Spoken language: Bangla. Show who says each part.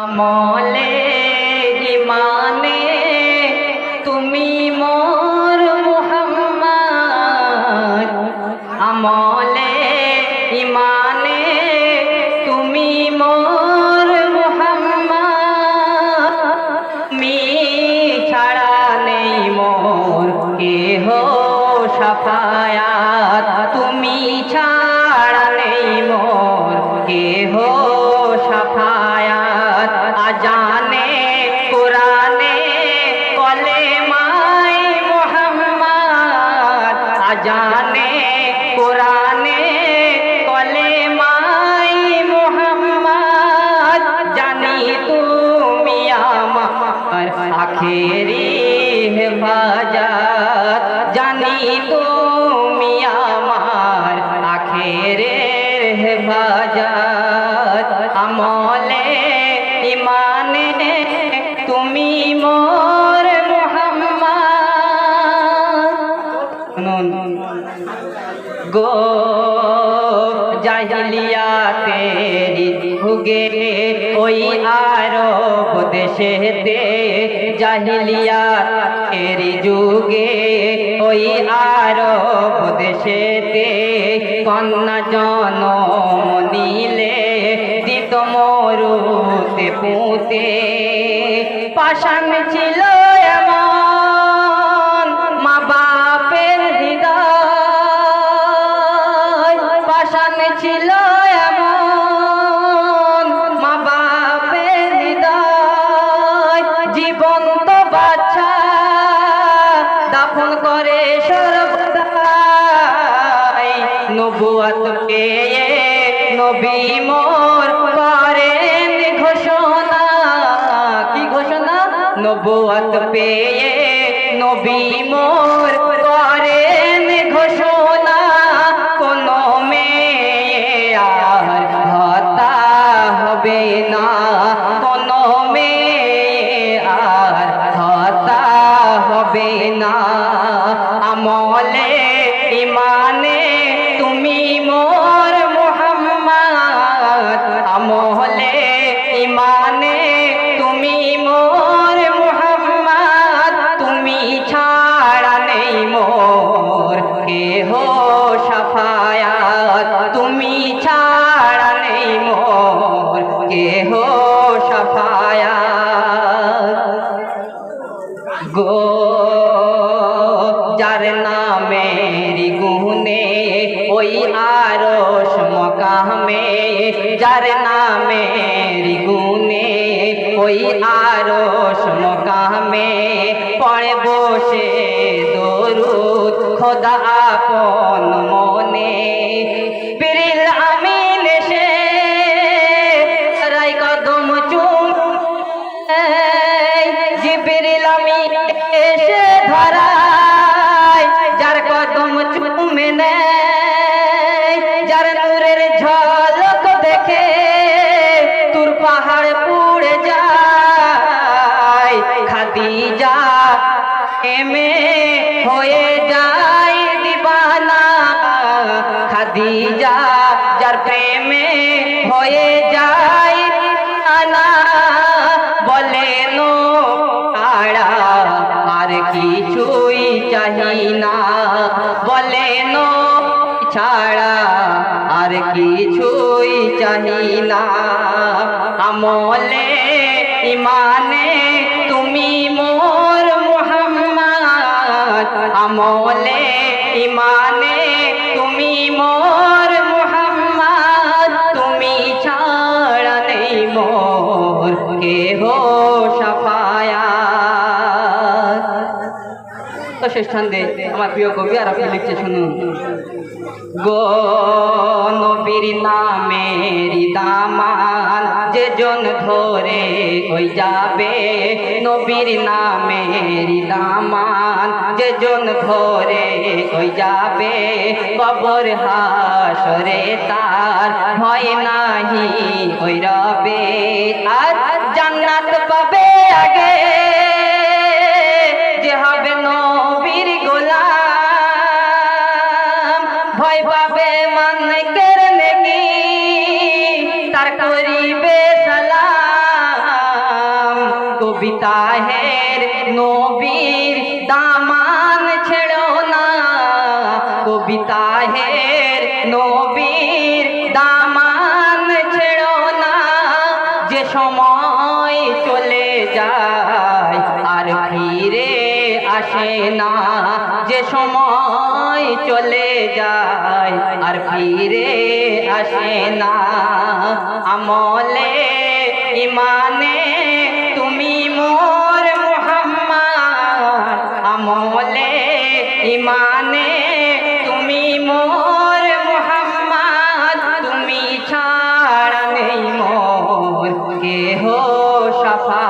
Speaker 1: আমলে ইমানে তুমি মোর মুহাম্মদ, আমলে ইমানে তুমি মোর মুহাম্মদ, মি ছাড়া নেই মোর কেহ শাফায়াত, তুমি ছাড়া নেই মোর কেহ শাফায়াত। আজানে কোরআনে কলেমায়ে মুহাম্মদ, আজানে কোরআনে কলেমায়ে মুহাম্মদ, জানি তুমি আমার আখেরি হেফাজত, জানি তুমি আমার আখেরের হেফাজত। আমলে ইমানে তুমি মোর মুহাম্মদ, গো জাহিলিয়াতেরি যুগে ওই আরব দেশেতে, জাহিলিয়াতেরি যুগে ওই আরব দেশেতে, কন্যা জনম নিলে দিত মরুতে পুঁতে। পাষাণ ছিল এমন মা বাপের হৃদয়, পাষাণ ছিল এমন মা বাপের হৃদয়, জীবন্ত বাচ্চা দাফন করে সর্বদাই। নবুয়ত পেয়ে নবী মোর করেন ঘোষণা, কি ঘোষণা? নবুয়ত পেয়ে নবী মোর করেন ঘোষণা, কোন মেয়ে আর হত্যা হবে না, কোন মেয়ে আর হত্যা হবে না। আমলে ইমানে তুমি মোর মুহাম্মদ, আমলে ইমানে তুমি মোর মুহাম্মদ, তুমি ছাড়া নেই মোর কেহ শাফায়াত, তুমি ছাড়া নেই মোর কেহ শাফায়াত। গো যার নামেরি গুনে ওই আরশ মকামে, যার নামেরি গুনে ওই আরশ মকামে, পড়ে বসে দরুদ খোদা আপন মনে। বিরিল আমিন এসে রাই কদম চুমে, জিবরিল আমিন এসে ধরায় যার কদম চুমে নেয়, যার নূরের ঝলক দেখে তুর পাহাড় পুড়ে যায়। খাদিজা এমে হয়ে যায় দিবানা, খাদিজা যার প্রেমে হয়ে যায় দিবানা। বলেন আড়া আর কিছুই চাহি না, বলেন ছাড়া আর কিছুই চাহি না। আমলে ইমানে তুমি মোর মুহাম্মদ, আমলে ইমানে তুমি মোর মুহাম্মদ, তুমি ছাড়া নেই মোর কেহ শাফায়াত। তো শেষ ছন্দে আমার প্রিয় কবি আর আপনি লিখছে শুনুন। গো নবীর নামেরি দামান যে জন ধরে ওই যাবে, নবীর নামেরি দামান যে জন ধরে ওই যাবে, কবর হাসরে তার ভয় নাহি ওই রবে। আর জান্নাত পাবে আগে যে হবে নবীর গোলাম, ভয় পাবে মানকের নেকি তার করিবে সালাম। কবিতা হের নবীর দামান ছেড়ো না, কবিতা হের নবীর দামান ছেড়ো না। যে সময় চলে যায় আর ফিরে আসে না, যে সময় চলে যায় আর ফিরে আসে না। আমলে ইমানে তুমি মোর মুহাম্মদ, আমলে ইমানে তুমি মোর মুহাম্মদ, তুমি ছাড়া নেই মোর কেহ শাফা